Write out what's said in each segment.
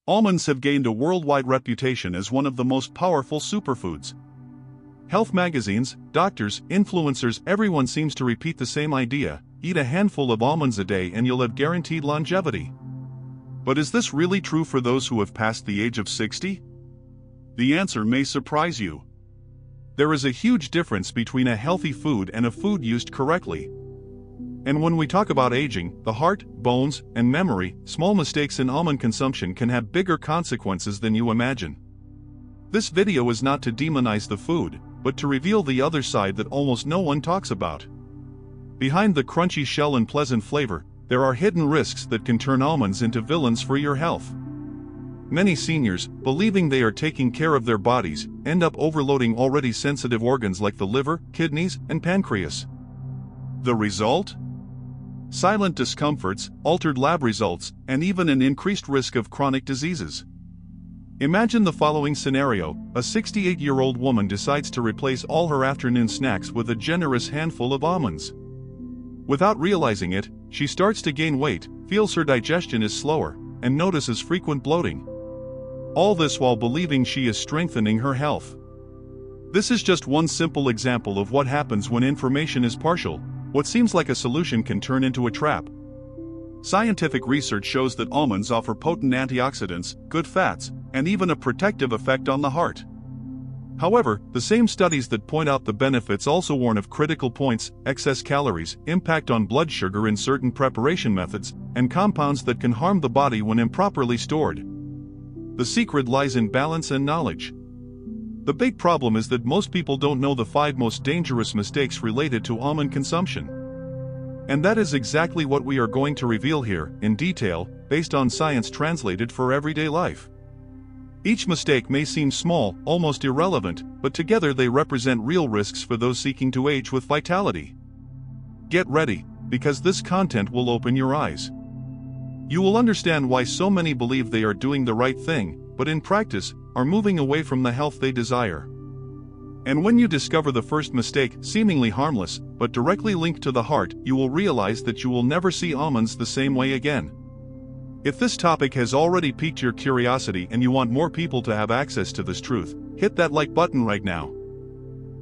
Almonds have gained a worldwide reputation as one of the most powerful superfoods. Health magazines, doctors, influencers, everyone seems to repeat the same idea: eat a handful of almonds a day and you'll have guaranteed longevity. But is this really true for those who have passed the age of 60? The answer may surprise you. There is a huge difference between a healthy food and a food used correctly. And when we talk about aging, the heart, bones, and memory, small mistakes in almond consumption can have bigger consequences than you imagine. This video is not to demonize the food, but to reveal the other side that almost no one talks about. Behind the crunchy shell and pleasant flavor, there are hidden risks that can turn almonds into villains for your health. Many seniors, believing they are taking care of their bodies, end up overloading already sensitive organs like the liver, kidneys, and pancreas. The result? Silent discomforts, altered lab results, and even an increased risk of chronic diseases. Imagine the following scenario: a 68-year-old woman decides to replace all her afternoon snacks with a generous handful of almonds. Without realizing it, she starts to gain weight, feels her digestion is slower, and notices frequent bloating. All this while believing she is strengthening her health. This is just one simple example of what happens when information is partial. What seems like a solution can turn into a trap. Scientific research shows that almonds offer potent antioxidants, good fats, and even a protective effect on the heart. However, the same studies that point out the benefits also warn of critical points: excess calories, impact on blood sugar in certain preparation methods, and compounds that can harm the body when improperly stored. The secret lies in balance and knowledge. The big problem is that most people don't know the 5 most dangerous mistakes related to almond consumption. And that is exactly what we are going to reveal here, in detail, based on science translated for everyday life. Each mistake may seem small, almost irrelevant, but together they represent real risks for those seeking to age with vitality. Get ready, because this content will open your eyes. You will understand why so many believe they are doing the right thing, but in practice, are moving away from the health they desire. And when you discover the first mistake, seemingly harmless, but directly linked to the heart, you will realize that you will never see almonds the same way again. If this topic has already piqued your curiosity and you want more people to have access to this truth, hit that like button right now.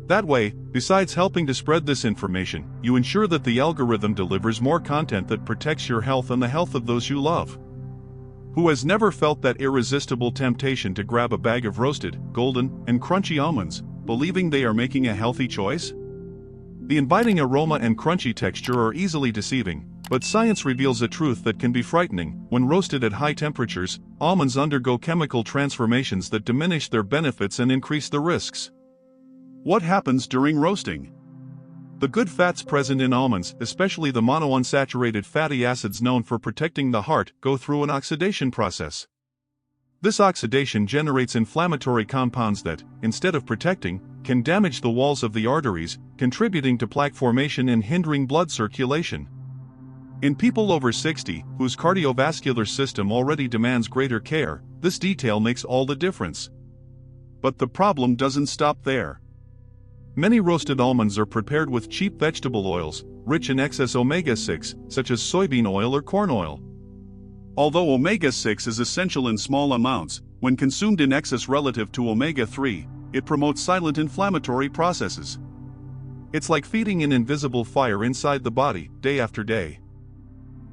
That way, besides helping to spread this information, you ensure that the algorithm delivers more content that protects your health and the health of those you love. Who has never felt that irresistible temptation to grab a bag of roasted, golden, and crunchy almonds, believing they are making a healthy choice? The inviting aroma and crunchy texture are easily deceiving, but science reveals a truth that can be frightening. When roasted at high temperatures, almonds undergo chemical transformations that diminish their benefits and increase the risks. What happens during roasting? The good fats present in almonds, especially the monounsaturated fatty acids known for protecting the heart, go through an oxidation process. This oxidation generates inflammatory compounds that, instead of protecting, can damage the walls of the arteries, contributing to plaque formation and hindering blood circulation. In people over 60, whose cardiovascular system already demands greater care, this detail makes all the difference. But the problem doesn't stop there. Many roasted almonds are prepared with cheap vegetable oils, rich in excess omega-6, such as soybean oil or corn oil. Although omega-6 is essential in small amounts, when consumed in excess relative to omega-3, it promotes silent inflammatory processes. It's like feeding an invisible fire inside the body, day after day.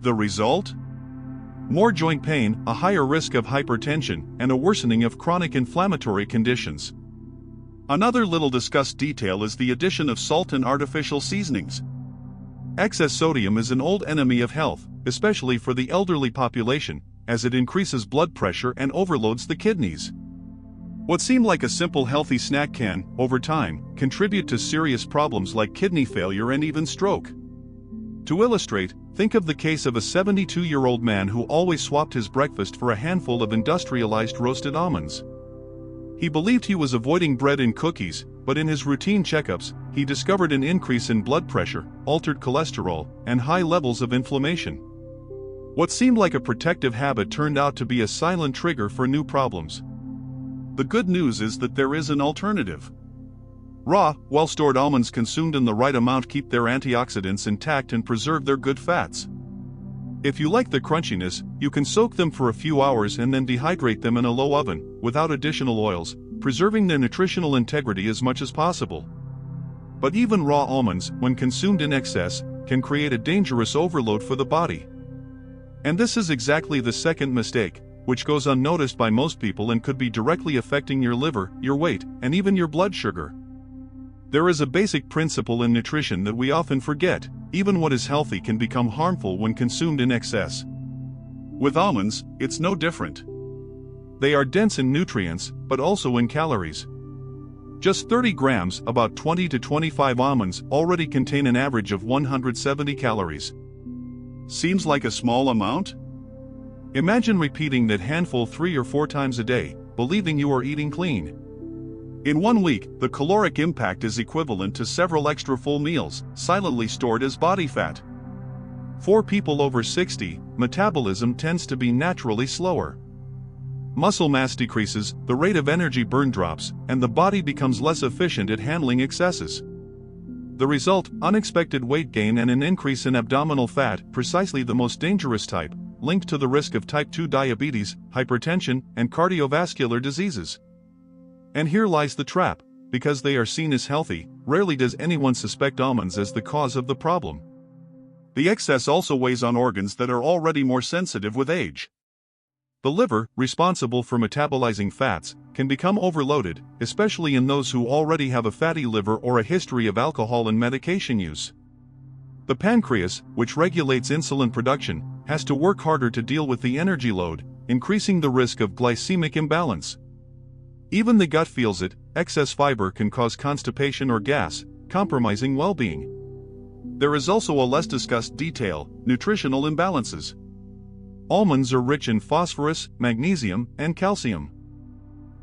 The result? More joint pain, a higher risk of hypertension, and a worsening of chronic inflammatory conditions. Another little discussed detail is the addition of salt and artificial seasonings. Excess sodium is an old enemy of health, especially for the elderly population, as it increases blood pressure and overloads the kidneys. What seemed like a simple healthy snack can, over time, contribute to serious problems like kidney failure and even stroke. To illustrate, think of the case of a 72-year-old man who always swapped his breakfast for a handful of industrialized roasted almonds. He believed he was avoiding bread and cookies, but in his routine checkups, he discovered an increase in blood pressure, altered cholesterol, and high levels of inflammation. What seemed like a protective habit turned out to be a silent trigger for new problems. The good news is that there is an alternative. Raw, well-stored almonds consumed in the right amount keep their antioxidants intact and preserve their good fats. If you like the crunchiness, you can soak them for a few hours and then dehydrate them in a low oven, without additional oils, preserving their nutritional integrity as much as possible. But even raw almonds, when consumed in excess, can create a dangerous overload for the body. And this is exactly the second mistake, which goes unnoticed by most people and could be directly affecting your liver, your weight, and even your blood sugar. There is a basic principle in nutrition that we often forget: even what is healthy can become harmful when consumed in excess. With almonds, it's no different. They are dense in nutrients, but also in calories. Just 30 grams, about 20 to 25 almonds, already contain an average of 170 calories. Seems like a small amount? Imagine repeating that handful 3 or 4 times a day, believing you are eating clean. In 1 week, the caloric impact is equivalent to several extra full meals, silently stored as body fat. For people over 60, metabolism tends to be naturally slower. Muscle mass decreases, the rate of energy burn drops, and the body becomes less efficient at handling excesses. The result: unexpected weight gain and an increase in abdominal fat, precisely the most dangerous type, linked to the risk of type 2 diabetes, hypertension, and cardiovascular diseases. And here lies the trap: because they are seen as healthy, rarely does anyone suspect almonds as the cause of the problem. The excess also weighs on organs that are already more sensitive with age. The liver, responsible for metabolizing fats, can become overloaded, especially in those who already have a fatty liver or a history of alcohol and medication use. The pancreas, which regulates insulin production, has to work harder to deal with the energy load, increasing the risk of glycemic imbalance. Even the gut feels it: excess fiber can cause constipation or gas, compromising well-being. There is also a less discussed detail: nutritional imbalances. Almonds are rich in phosphorus, magnesium, and calcium.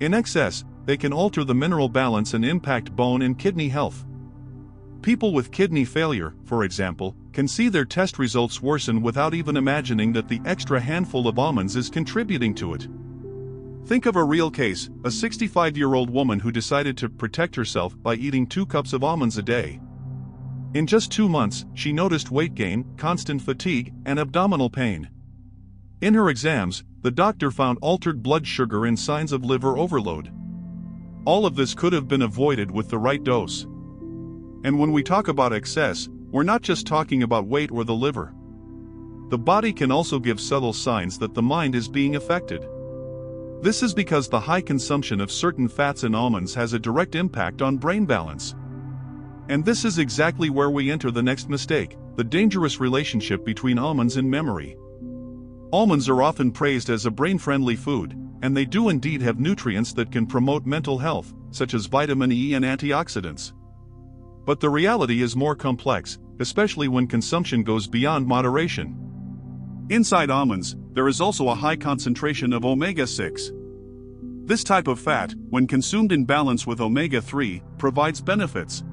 In excess, they can alter the mineral balance and impact bone and kidney health. People with kidney failure, for example, can see their test results worsen without even imagining that the extra handful of almonds is contributing to it. Think of a real case: a 65-year-old woman who decided to protect herself by eating 2 cups of almonds a day. In just 2 months, she noticed weight gain, constant fatigue, and abdominal pain. In her exams, the doctor found altered blood sugar and signs of liver overload. All of this could have been avoided with the right dose. And when we talk about excess, we're not just talking about weight or the liver. The body can also give subtle signs that the mind is being affected. This is because the high consumption of certain fats in almonds has a direct impact on brain balance. And this is exactly where we enter the next mistake: the dangerous relationship between almonds and memory. Almonds are often praised as a brain-friendly food, and they do indeed have nutrients that can promote mental health, such as vitamin E and antioxidants. But the reality is more complex, especially when consumption goes beyond moderation. Inside almonds, there is also a high concentration of omega-6. This type of fat, when consumed in balance with omega-3, provides benefits.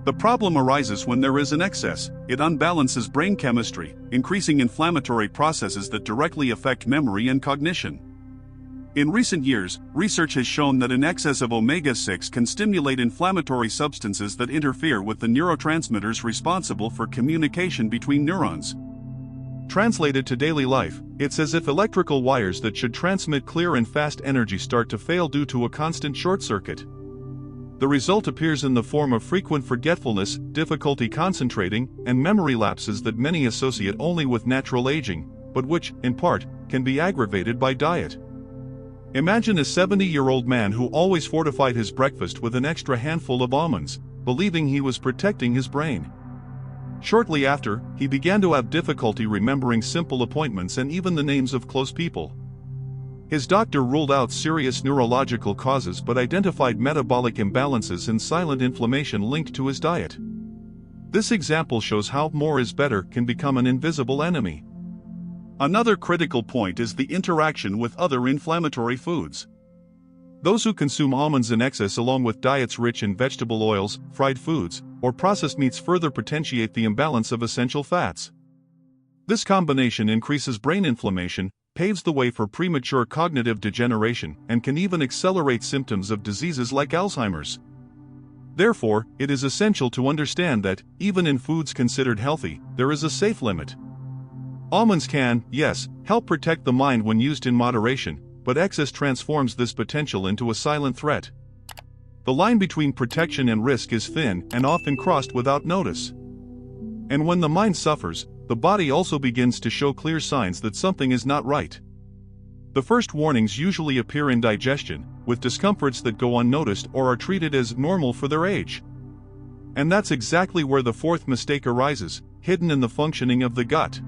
The problem arises when there is an excess. It unbalances brain chemistry, increasing inflammatory processes that directly affect memory and cognition. In recent years, research has shown that an excess of omega-6 can stimulate inflammatory substances that interfere with the neurotransmitters responsible for communication between neurons. Translated to daily life, it's as if electrical wires that should transmit clear and fast energy start to fail due to a constant short circuit. The result appears in the form of frequent forgetfulness, difficulty concentrating, and memory lapses that many associate only with natural aging, but which, in part, can be aggravated by diet. Imagine a 70-year-old man who always fortified his breakfast with an extra handful of almonds, believing he was protecting his brain. Shortly after, he began to have difficulty remembering simple appointments and even the names of close people. His doctor ruled out serious neurological causes but identified metabolic imbalances and silent inflammation linked to his diet. This example shows how more is better can become an invisible enemy. Another critical point is the interaction with other inflammatory foods. Those who consume almonds in excess along with diets rich in vegetable oils, fried foods, or processed meats further potentiate the imbalance of essential fats. This combination increases brain inflammation, paves the way for premature cognitive degeneration, and can even accelerate symptoms of diseases like Alzheimer's. Therefore, it is essential to understand that, even in foods considered healthy, there is a safe limit. Almonds can, yes, help protect the mind when used in moderation, but excess transforms this potential into a silent threat. The line between protection and risk is thin and often crossed without notice. And when the mind suffers, the body also begins to show clear signs that something is not right. The first warnings usually appear in digestion, with discomforts that go unnoticed or are treated as normal for their age. And that's exactly where the fourth mistake arises, hidden in the functioning of the gut.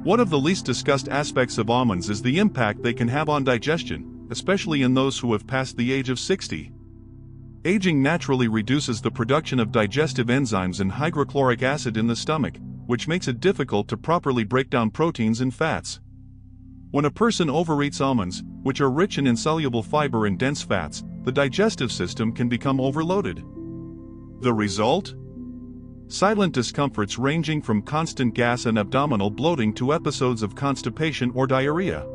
One of the least discussed aspects of almonds is the impact they can have on digestion, especially in those who have passed the age of 60. Aging naturally reduces the production of digestive enzymes and hydrochloric acid in the stomach, which makes it difficult to properly break down proteins and fats. When a person overeats almonds, which are rich in insoluble fiber and dense fats, the digestive system can become overloaded. The result? Silent discomforts ranging from constant gas and abdominal bloating to episodes of constipation or diarrhea.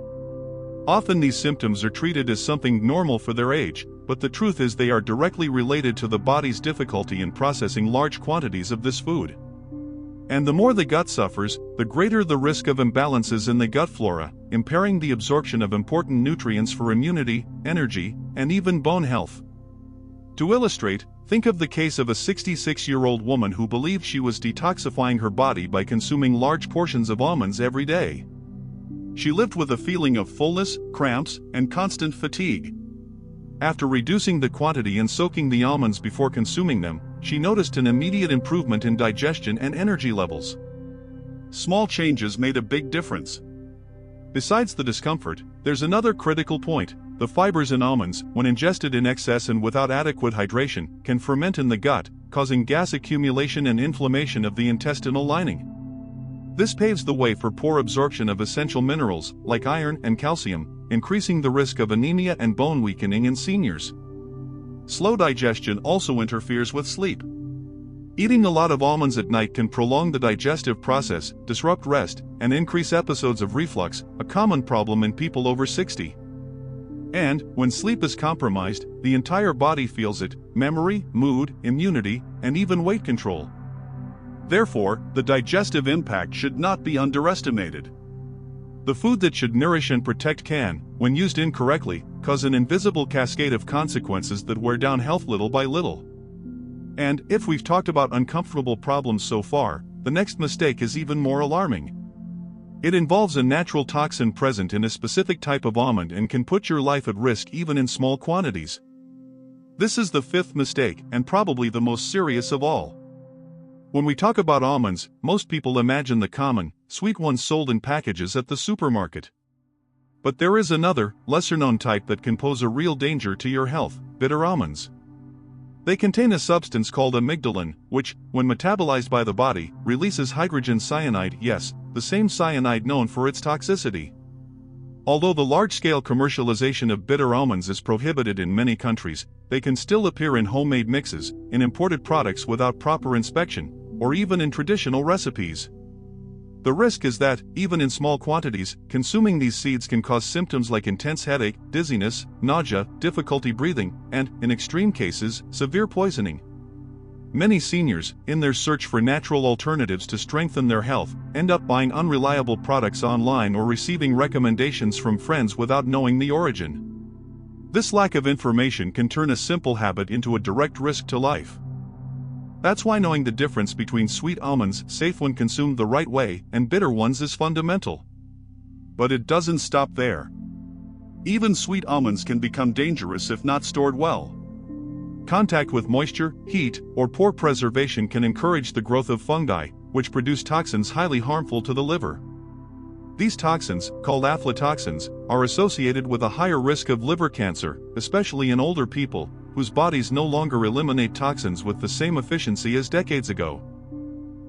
Often these symptoms are treated as something normal for their age, but the truth is they are directly related to the body's difficulty in processing large quantities of this food. And the more the gut suffers, the greater the risk of imbalances in the gut flora, impairing the absorption of important nutrients for immunity, energy, and even bone health. To illustrate, think of the case of a 66-year-old woman who believed she was detoxifying her body by consuming large portions of almonds every day. She lived with a feeling of fullness, cramps, and constant fatigue. After reducing the quantity and soaking the almonds before consuming them, she noticed an immediate improvement in digestion and energy levels. Small changes made a big difference. Besides the discomfort, there's another critical point. The fibers in almonds, when ingested in excess and without adequate hydration, can ferment in the gut, causing gas accumulation and inflammation of the intestinal lining. This paves the way for poor absorption of essential minerals, like iron and calcium, increasing the risk of anemia and bone weakening in seniors. Slow digestion also interferes with sleep. Eating a lot of almonds at night can prolong the digestive process, disrupt rest, and increase episodes of reflux, a common problem in people over 60. And, when sleep is compromised, the entire body feels it: memory, mood, immunity, and even weight control. Therefore, the digestive impact should not be underestimated. The food that should nourish and protect can, when used incorrectly, cause an invisible cascade of consequences that wear down health little by little. And, if we've talked about uncomfortable problems so far, the next mistake is even more alarming. It involves a natural toxin present in a specific type of almond and can put your life at risk even in small quantities. This is the fifth mistake, and probably the most serious of all. When we talk about almonds, most people imagine the common, sweet ones sold in packages at the supermarket. But there is another, lesser-known type that can pose a real danger to your health: bitter almonds. They contain a substance called amygdalin, which, when metabolized by the body, releases hydrogen cyanide, yes, the same cyanide known for its toxicity. Although the large-scale commercialization of bitter almonds is prohibited in many countries, they can still appear in homemade mixes, in imported products without proper inspection, or even in traditional recipes. The risk is that, even in small quantities, consuming these seeds can cause symptoms like intense headache, dizziness, nausea, difficulty breathing, and, in extreme cases, severe poisoning. Many seniors, in their search for natural alternatives to strengthen their health, end up buying unreliable products online or receiving recommendations from friends without knowing the origin. This lack of information can turn a simple habit into a direct risk to life. That's why knowing the difference between sweet almonds, safe when consumed the right way, and bitter ones is fundamental. But it doesn't stop there. Even sweet almonds can become dangerous if not stored well. Contact with moisture, heat, or poor preservation can encourage the growth of fungi, which produce toxins highly harmful to the liver. These toxins, called aflatoxins, are associated with a higher risk of liver cancer, especially in older people, whose bodies no longer eliminate toxins with the same efficiency as decades ago.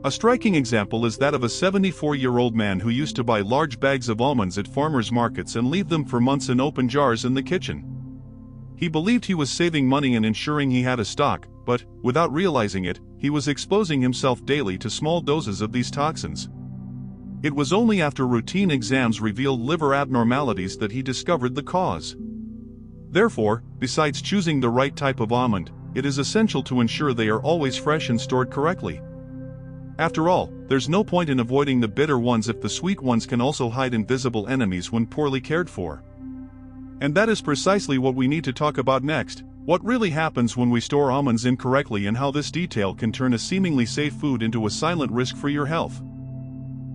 A striking example is that of a 74-year-old man who used to buy large bags of almonds at farmers' markets and leave them for months in open jars in the kitchen. He believed he was saving money and ensuring he had a stock, but, without realizing it, he was exposing himself daily to small doses of these toxins. It was only after routine exams revealed liver abnormalities that he discovered the cause. Therefore, besides choosing the right type of almond, it is essential to ensure they are always fresh and stored correctly. After all, there's no point in avoiding the bitter ones if the sweet ones can also hide invisible enemies when poorly cared for. And that is precisely what we need to talk about next: what really happens when we store almonds incorrectly and how this detail can turn a seemingly safe food into a silent risk for your health.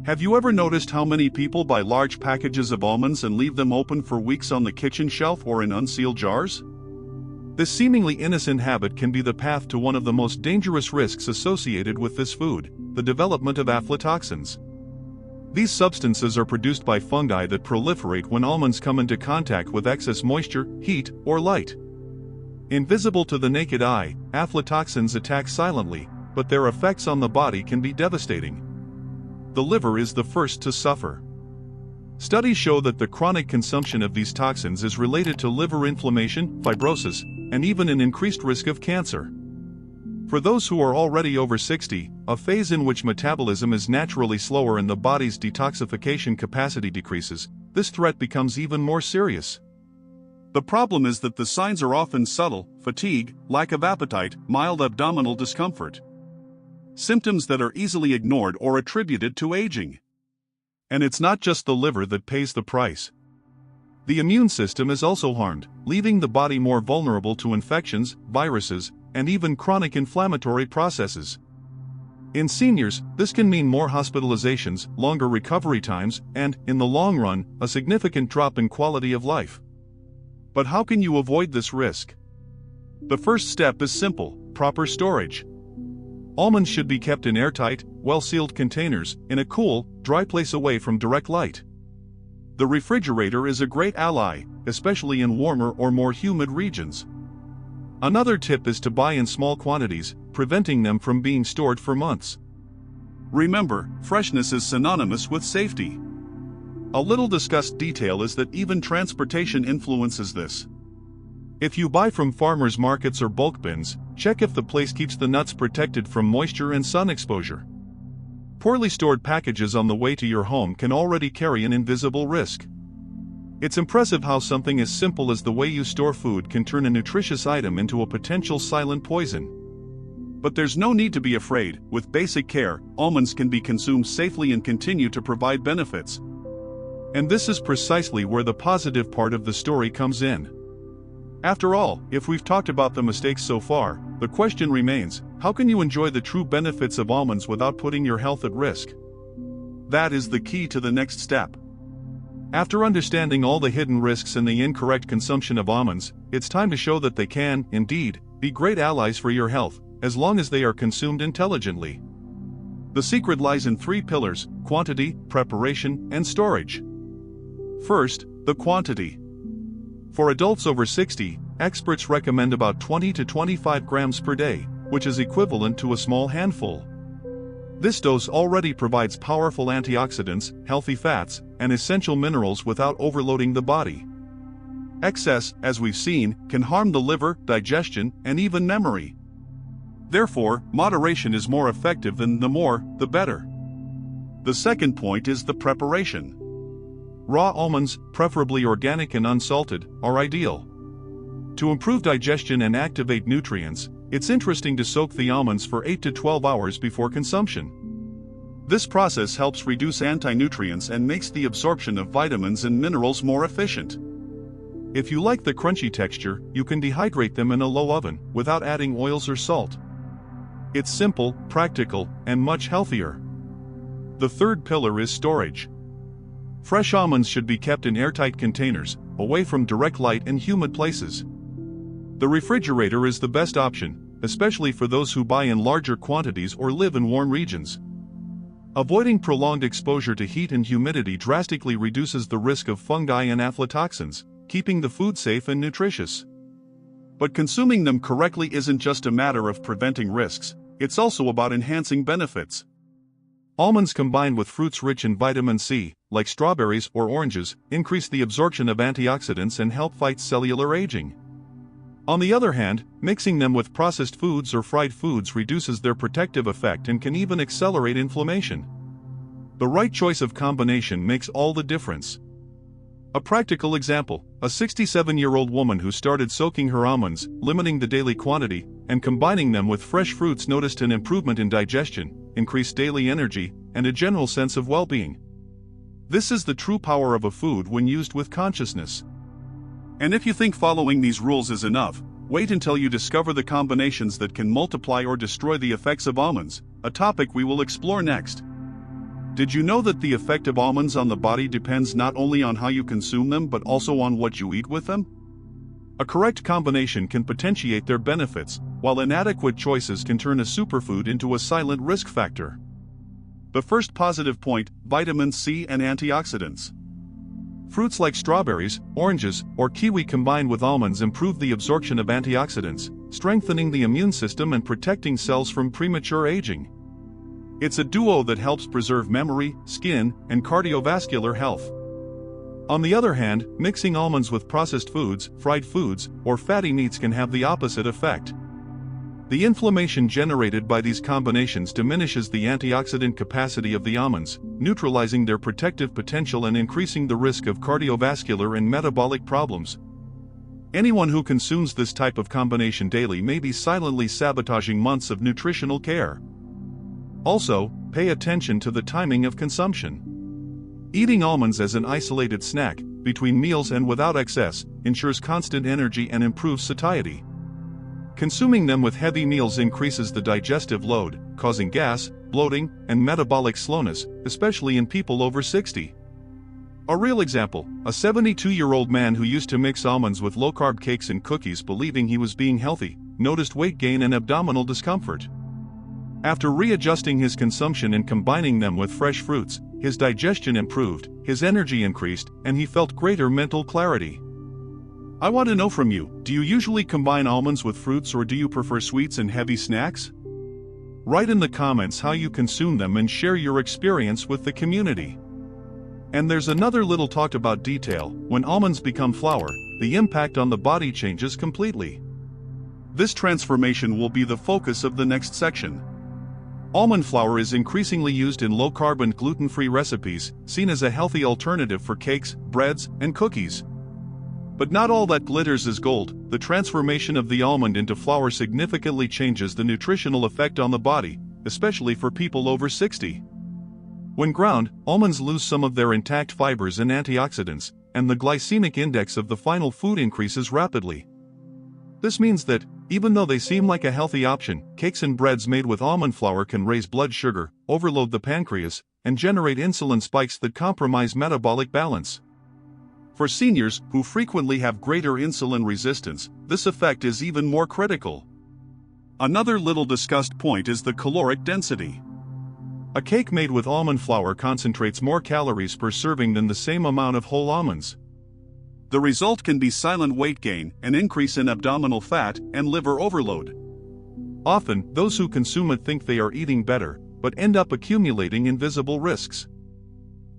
Have you ever noticed how many people buy large packages of almonds and leave them open for weeks on the kitchen shelf or in unsealed jars? This seemingly innocent habit can be the path to one of the most dangerous risks associated with this food: the development of aflatoxins. These substances are produced by fungi that proliferate when almonds come into contact with excess moisture, heat, or light. Invisible to the naked eye, aflatoxins attack silently, but their effects on the body can be devastating. The liver is the first to suffer. Studies show that the chronic consumption of these toxins is related to liver inflammation, fibrosis, and even an increased risk of cancer. For those who are already over 60, a phase in which metabolism is naturally slower and the body's detoxification capacity decreases, this threat becomes even more serious. The problem is that the signs are often subtle: fatigue, lack of appetite, mild abdominal discomfort. Symptoms that are easily ignored or attributed to aging. And it's not just the liver that pays the price. The immune system is also harmed, leaving the body more vulnerable to infections, viruses, and even chronic inflammatory processes. In seniors, this can mean more hospitalizations, longer recovery times, and, in the long run, a significant drop in quality of life. But how can you avoid this risk? The first step is simple: proper storage. Almonds should be kept in airtight, well-sealed containers, in a cool, dry place away from direct light. The refrigerator is a great ally, especially in warmer or more humid regions. Another tip is to buy in small quantities, preventing them from being stored for months. Remember, freshness is synonymous with safety. A little discussed detail is that even transportation influences this. If you buy from farmers markets or bulk bins, check if the place keeps the nuts protected from moisture and sun exposure. Poorly stored packages on the way to your home can already carry an invisible risk. It's impressive how something as simple as the way you store food can turn a nutritious item into a potential silent poison. But there's no need to be afraid. With basic care, almonds can be consumed safely and continue to provide benefits. And this is precisely where the positive part of the story comes in. After all, if we've talked about the mistakes so far, the question remains: how can you enjoy the true benefits of almonds without putting your health at risk? That is the key to the next step. After understanding all the hidden risks in the incorrect consumption of almonds, it's time to show that they can, indeed, be great allies for your health, as long as they are consumed intelligently. The secret lies in three pillars: quantity, preparation, and storage. First, the quantity. For adults over 60, experts recommend about 20 to 25 grams per day, which is equivalent to a small handful. This dose already provides powerful antioxidants, healthy fats, and essential minerals without overloading the body. Excess, as we've seen, can harm the liver, digestion, and even memory. Therefore, moderation is more effective, and the more, the better. The second point is the preparation. Raw almonds, preferably organic and unsalted, are ideal. To improve digestion and activate nutrients, it's interesting to soak the almonds for 8 to 12 hours before consumption. This process helps reduce anti-nutrients and makes the absorption of vitamins and minerals more efficient. If you like the crunchy texture, you can dehydrate them in a low oven, without adding oils or salt. It's simple, practical, and much healthier. The third pillar is storage. Fresh almonds should be kept in airtight containers, away from direct light and humid places. The refrigerator is the best option, especially for those who buy in larger quantities or live in warm regions. Avoiding prolonged exposure to heat and humidity drastically reduces the risk of fungi and aflatoxins, keeping the food safe and nutritious. But consuming them correctly isn't just a matter of preventing risks, it's also about enhancing benefits. Almonds combined with fruits rich in vitamin C, like strawberries or oranges, increase the absorption of antioxidants and help fight cellular aging. On the other hand, mixing them with processed foods or fried foods reduces their protective effect and can even accelerate inflammation. The right choice of combination makes all the difference. A practical example: a 67-year-old woman who started soaking her almonds, limiting the daily quantity, and combining them with fresh fruits noticed an improvement in digestion, increased daily energy, and a general sense of well-being. This is the true power of a food when used with consciousness. And if you think following these rules is enough, wait until you discover the combinations that can multiply or destroy the effects of almonds, a topic we will explore next. Did you know that the effect of almonds on the body depends not only on how you consume them but also on what you eat with them? A correct combination can potentiate their benefits, while inadequate choices can turn a superfood into a silent risk factor. The first positive point: vitamin C and antioxidants. Fruits like strawberries, oranges, or kiwi combined with almonds improve the absorption of antioxidants, strengthening the immune system and protecting cells from premature aging. It's a duo that helps preserve memory, skin, and cardiovascular health. On the other hand, mixing almonds with processed foods, fried foods, or fatty meats can have the opposite effect. The inflammation generated by these combinations diminishes the antioxidant capacity of the almonds, neutralizing their protective potential and increasing the risk of cardiovascular and metabolic problems. Anyone who consumes this type of combination daily may be silently sabotaging months of nutritional care. Also, pay attention to the timing of consumption. Eating almonds as an isolated snack, between meals and without excess, ensures constant energy and improves satiety. Consuming them with heavy meals increases the digestive load, causing gas, bloating, and metabolic slowness, especially in people over 60. A real example: a 72-year-old man who used to mix almonds with low-carb cakes and cookies believing he was being healthy, noticed weight gain and abdominal discomfort. After readjusting his consumption and combining them with fresh fruits, his digestion improved, his energy increased, and he felt greater mental clarity. I want to know from you, do you usually combine almonds with fruits or do you prefer sweets and heavy snacks? Write in the comments how you consume them and share your experience with the community. And there's another little talked about detail: when almonds become flour, the impact on the body changes completely. This transformation will be the focus of the next section. Almond flour is increasingly used in low-carb and gluten-free recipes, seen as a healthy alternative for cakes, breads, and cookies. But not all that glitters is gold. The transformation of the almond into flour significantly changes the nutritional effect on the body, especially for people over 60. When ground, almonds lose some of their intact fibers and antioxidants, and the glycemic index of the final food increases rapidly. This means that, even though they seem like a healthy option, cakes and breads made with almond flour can raise blood sugar, overload the pancreas, and generate insulin spikes that compromise metabolic balance. For seniors, who frequently have greater insulin resistance, this effect is even more critical. Another little discussed point is the caloric density. A cake made with almond flour concentrates more calories per serving than the same amount of whole almonds. The result can be silent weight gain, an increase in abdominal fat, and liver overload. Often, those who consume it think they are eating better, but end up accumulating invisible risks.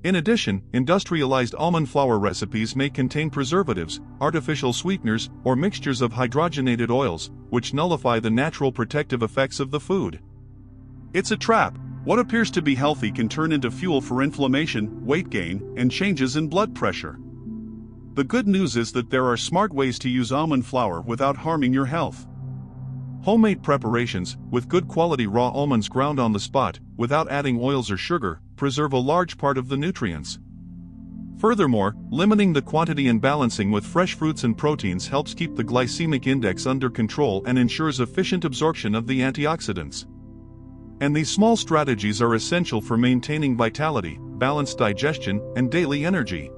In addition, industrialized almond flour recipes may contain preservatives, artificial sweeteners, or mixtures of hydrogenated oils, which nullify the natural protective effects of the food. It's a trap. What appears to be healthy can turn into fuel for inflammation, weight gain, and changes in blood pressure. The good news is that there are smart ways to use almond flour without harming your health. Homemade preparations, with good quality raw almonds ground on the spot, without adding oils or sugar, preserve a large part of the nutrients. Furthermore, limiting the quantity and balancing with fresh fruits and proteins helps keep the glycemic index under control and ensures efficient absorption of the antioxidants. And these small strategies are essential for maintaining vitality, balanced digestion, and daily energy.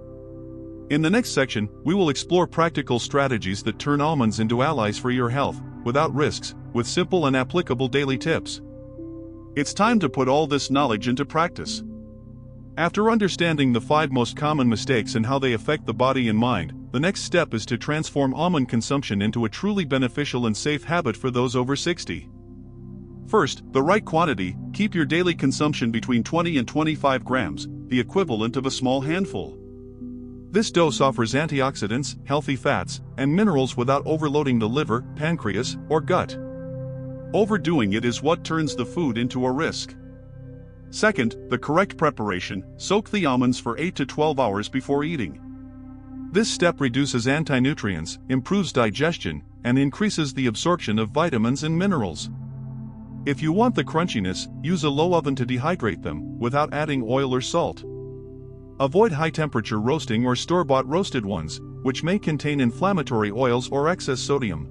In the next section, we will explore practical strategies that turn almonds into allies for your health, without risks, with simple and applicable daily tips. It's time to put all this knowledge into practice. After understanding the 5 most common mistakes and how they affect the body and mind, the next step is to transform almond consumption into a truly beneficial and safe habit for those over 60. First, the right quantity. Keep your daily consumption between 20 and 25 grams, the equivalent of a small handful. This dose offers antioxidants, healthy fats, and minerals without overloading the liver, pancreas, or gut. Overdoing it is what turns the food into a risk. Second, the correct preparation. Soak the almonds for 8 to 12 hours before eating. This step reduces anti-nutrients, improves digestion, and increases the absorption of vitamins and minerals. If you want the crunchiness, use a low oven to dehydrate them, without adding oil or salt. Avoid high-temperature roasting or store-bought roasted ones, which may contain inflammatory oils or excess sodium.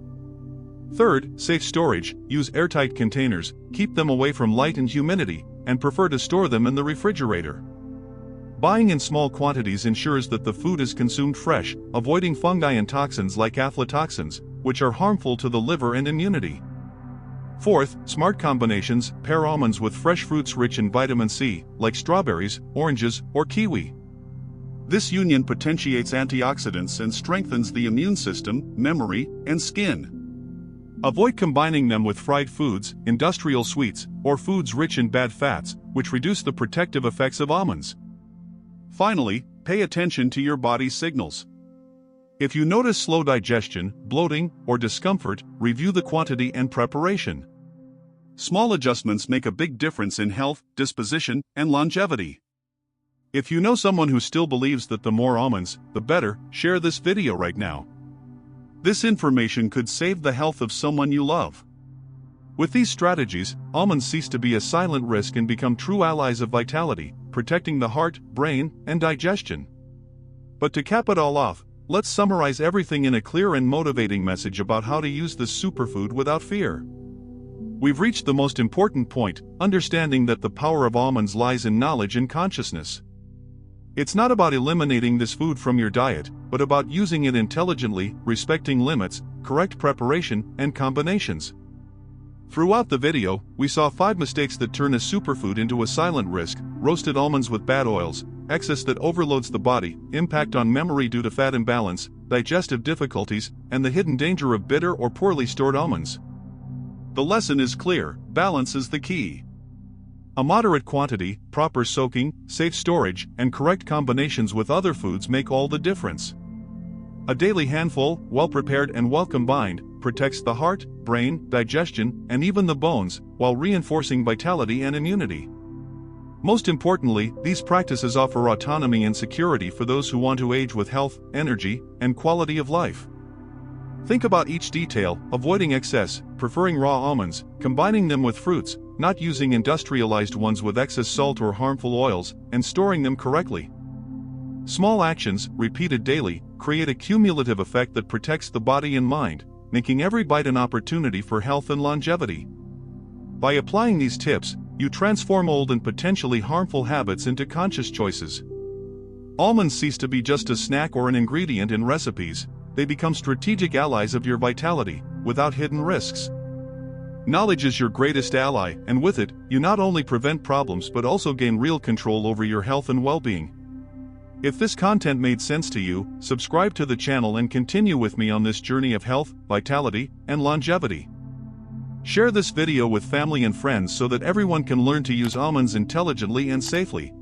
Third, safe storage. Use airtight containers, keep them away from light and humidity, and prefer to store them in the refrigerator. Buying in small quantities ensures that the food is consumed fresh, avoiding fungi and toxins like aflatoxins, which are harmful to the liver and immunity. Fourth, smart combinations. Pair almonds with fresh fruits rich in vitamin C, like strawberries, oranges, or kiwi. This union potentiates antioxidants and strengthens the immune system, memory, and skin. Avoid combining them with fried foods, industrial sweets, or foods rich in bad fats, which reduce the protective effects of almonds. Finally, pay attention to your body's signals. If you notice slow digestion, bloating, or discomfort, review the quantity and preparation. Small adjustments make a big difference in health, disposition, and longevity. If you know someone who still believes that the more almonds, the better, share this video right now. This information could save the health of someone you love. With these strategies, almonds cease to be a silent risk and become true allies of vitality, protecting the heart, brain, and digestion. But to cap it all off, let's summarize everything in a clear and motivating message about how to use this superfood without fear. We've reached the most important point, understanding that the power of almonds lies in knowledge and consciousness. It's not about eliminating this food from your diet, but about using it intelligently, respecting limits, correct preparation, and combinations. Throughout the video, we saw 5 mistakes that turn a superfood into a silent risk: roasted almonds with bad oils, excess that overloads the body, impact on memory due to fat imbalance, digestive difficulties, and the hidden danger of bitter or poorly stored almonds. The lesson is clear: balance is the key. A moderate quantity, proper soaking, safe storage, and correct combinations with other foods make all the difference. A daily handful, well prepared and well combined, protects the heart, brain, digestion, and even the bones, while reinforcing vitality and immunity. Most importantly, these practices offer autonomy and security for those who want to age with health, energy, and quality of life. Think about each detail: avoiding excess, preferring raw almonds, combining them with fruits, not using industrialized ones with excess salt or harmful oils, and storing them correctly. Small actions, repeated daily, create a cumulative effect that protects the body and mind, making every bite an opportunity for health and longevity. By applying these tips, you transform old and potentially harmful habits into conscious choices. Almonds cease to be just a snack or an ingredient in recipes; they become strategic allies of your vitality, without hidden risks. Knowledge is your greatest ally, and with it, you not only prevent problems but also gain real control over your health and well-being. If this content made sense to you, subscribe to the channel and continue with me on this journey of health, vitality, and longevity. Share this video with family and friends so that everyone can learn to use almonds intelligently and safely.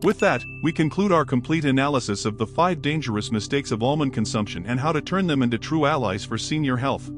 With that, we conclude our complete analysis of the 5 dangerous mistakes of almond consumption and how to turn them into true allies for senior health.